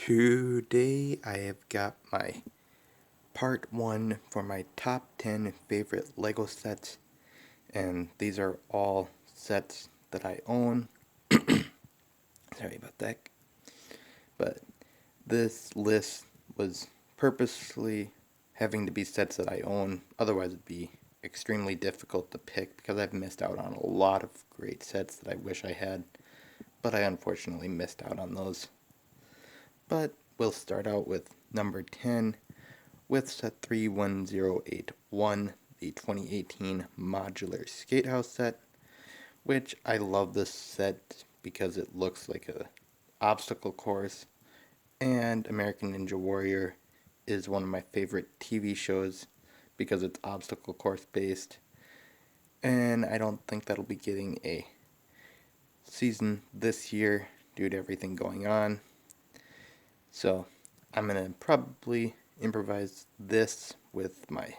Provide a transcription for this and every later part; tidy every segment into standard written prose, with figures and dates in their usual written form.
Today I have got my part 1 for my top 10 favorite LEGO sets, and these are all sets that I own. Sorry about that. But this list was purposely having to be sets that I own, otherwise it'd be extremely difficult to pick because I've missed out on a lot of great sets that I wish I had, but I unfortunately missed out on those. But we'll start out with number 10 with set 31081, the 2018 modular skatehouse set, which I love this set because it looks like a obstacle course, and American Ninja Warrior is one of my favorite TV shows because it's obstacle course based, and I don't think that'll be getting a season this year due to everything going on. So I'm going to probably improvise this with my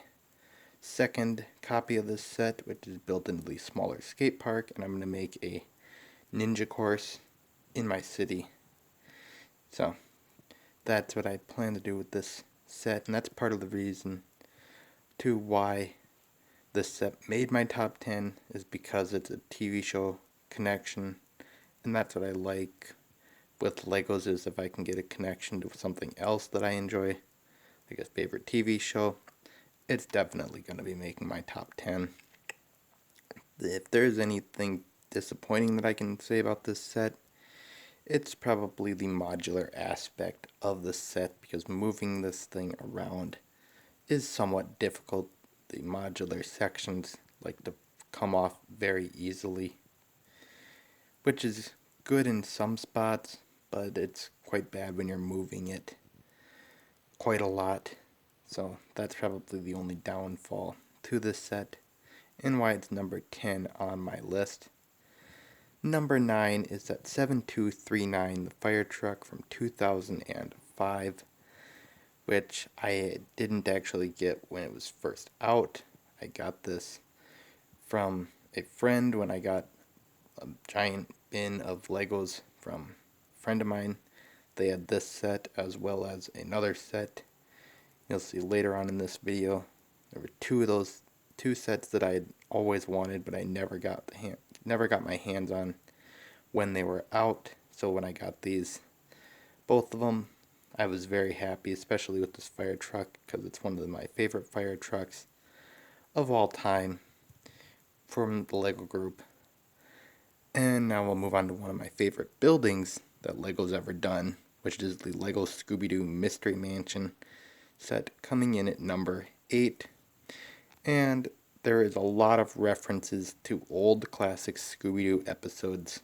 second copy of this set, which is built into the smaller skate park, and I'm going to make a ninja course in my city. So that's what I plan to do with this set, and that's part of the reason to why this set made my top 10 is because it's a TV show connection, and that's what I like with Legos is if I can get a connection to something else that I enjoy, like a favorite TV show, it's definitely going to be making my top 10. If there's anything disappointing that I can say about this set, it's probably the modular aspect of the set because moving this thing around is somewhat difficult. The modular sections like to come off very easily, which is good in some spots, but it's quite bad when you're moving it quite a lot. So that's probably the only downfall to this set and why it's number 10 on my list. Number 9 is that 7239, the fire truck from 2005, which I didn't actually get when it was first out. I got this from a friend when I got a giant bin of Legos from a friend of mine. They had this set as well as another set. You'll see later on in this video, there were two sets that I had always wanted, but I never got my hands on when they were out. So when I got these, both of them, I was very happy, especially with this fire truck because it's one of my favorite fire trucks of all time from the Lego group. And now we'll move on to one of my favorite buildings that Lego's ever done, which is the Lego Scooby-Doo Mystery Mansion set, coming in at number 8. And there is a lot of references to old classic Scooby-Doo episodes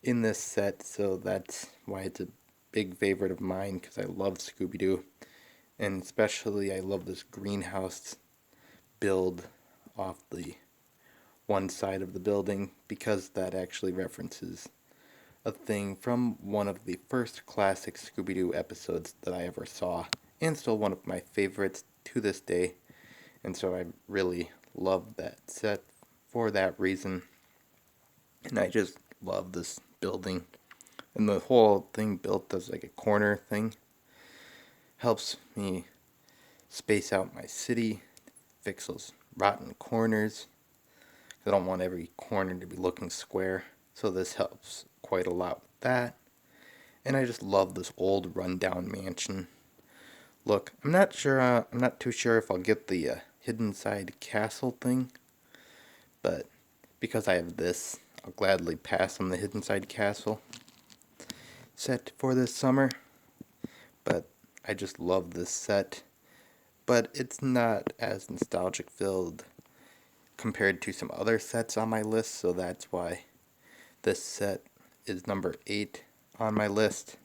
in this set, so that's why it's a big favorite of mine, because I love Scooby-Doo, and especially I love this greenhouse build off the one side of the building, because that actually references a thing from one of the first classic Scooby-Doo episodes that I ever saw, and still one of my favorites to this day, and so I really love that set for that reason, and I just love this building, and the whole thing built as like a corner thing helps me space out my city, fix those rotten corners. I don't want every corner to be looking square, so this helps quite a lot with that. And I just love this old rundown mansion look. I'm not too sure if I'll get the hidden side castle thing, but because I have this, I'll gladly pass on the hidden side castle set for this summer. But I just love this set, but it's not as nostalgic filled compared to some other sets on my list, so that's why this set is number 8 on my list.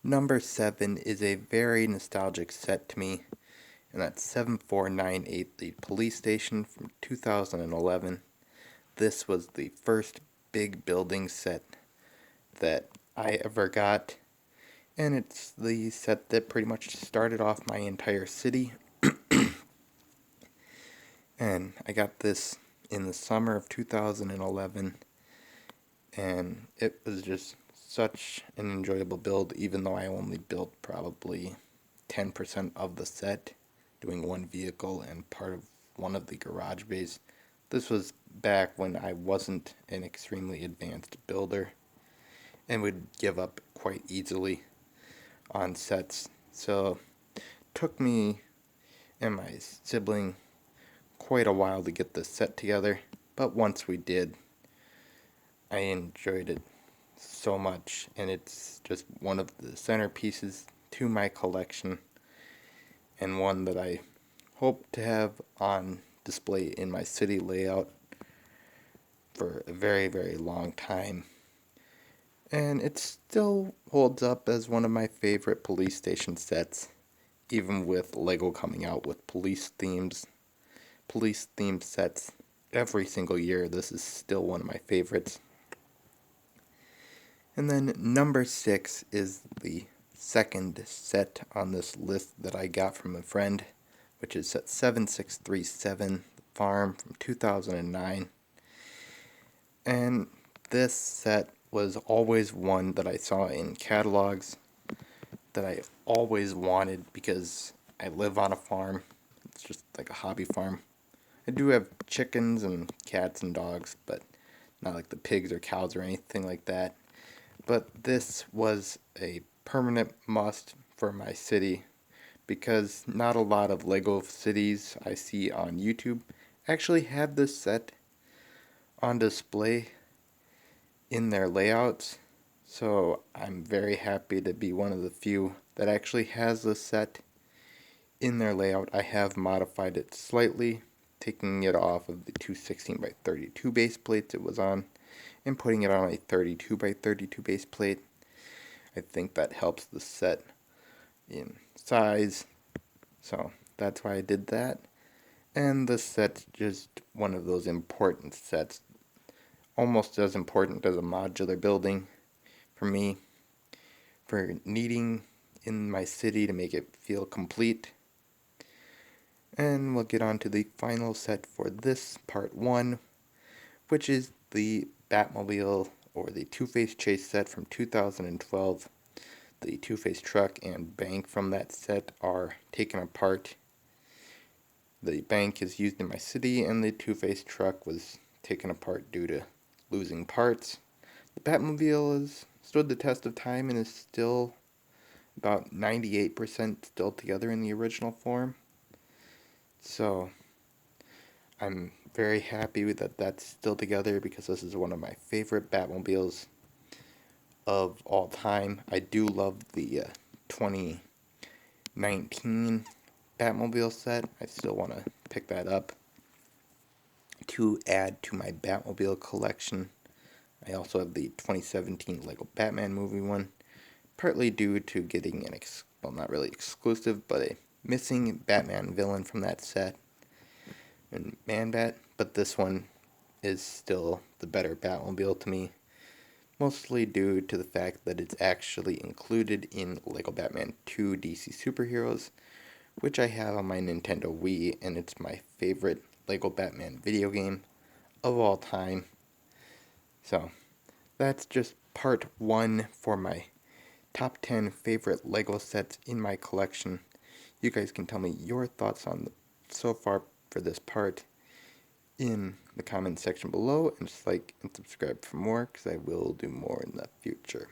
Number 7 is a very nostalgic set to me, and that's 7498, the police station from 2011. This was the first big building set that I ever got, and it's the set that pretty much started off my entire city. And I got this in the summer of 2011, and it was just such an enjoyable build, even though I only built probably 10% of the set, doing one vehicle and part of one of the garage bays. This was back when I wasn't an extremely advanced builder and would give up quite easily on sets. So it took me and my sibling quite a while to get this set together, but once we did, I enjoyed it so much, and it's just one of the centerpieces to my collection, and one that I hope to have on display in my city layout for a very, very long time. And it still holds up as one of my favorite police station sets, even with LEGO coming out with police themed sets every single year. This is still one of my favorites. And then number 6 is the second set on this list that I got from a friend, which is set 7637, The Farm from 2009. And this set was always one that I saw in catalogs that I always wanted because I live on a farm. It's just like a hobby farm. I do have chickens and cats and dogs, but not like the pigs or cows or anything like that. But this was a permanent must for my city because not a lot of LEGO cities I see on YouTube actually have this set on display in their layouts. So I'm very happy to be one of the few that actually has this set in their layout. I have modified it slightly, taking it off of the 216 by 32 base plates it was on and putting it on a 32 by 32 base plate. I think that helps the set in size, so that's why I did that. And the set's just one of those important sets, almost as important as a modular building for me, for needing in my city to make it feel complete. And we'll get on to the final set for this part 1, which is the Batmobile or the Two-Face chase set from 2012. The Two-Face truck and bank from that set are taken apart. The bank is used in my city, and the Two-Face truck was taken apart due to losing parts. The Batmobile has stood the test of time and is still about 98% still together in the original form. So I'm very happy that that's still together because this is one of my favorite Batmobiles of all time. I do love the 2019 Batmobile set. I still want to pick that up to add to my Batmobile collection. I also have the 2017 LEGO Batman movie one, partly due to getting an, well, not really exclusive, but a missing Batman villain from that set, and Man-Bat, but this one is still the better Batmobile to me, mostly due to the fact that it's actually included in LEGO Batman 2 DC Superheroes, which I have on my Nintendo Wii, and it's my favorite LEGO Batman video game of all time. So, that's just part 1 for my top 10 favorite LEGO sets in my collection. You guys can tell me your thoughts on so far for this part in the comment section below, and just like and subscribe for more because I will do more in the future.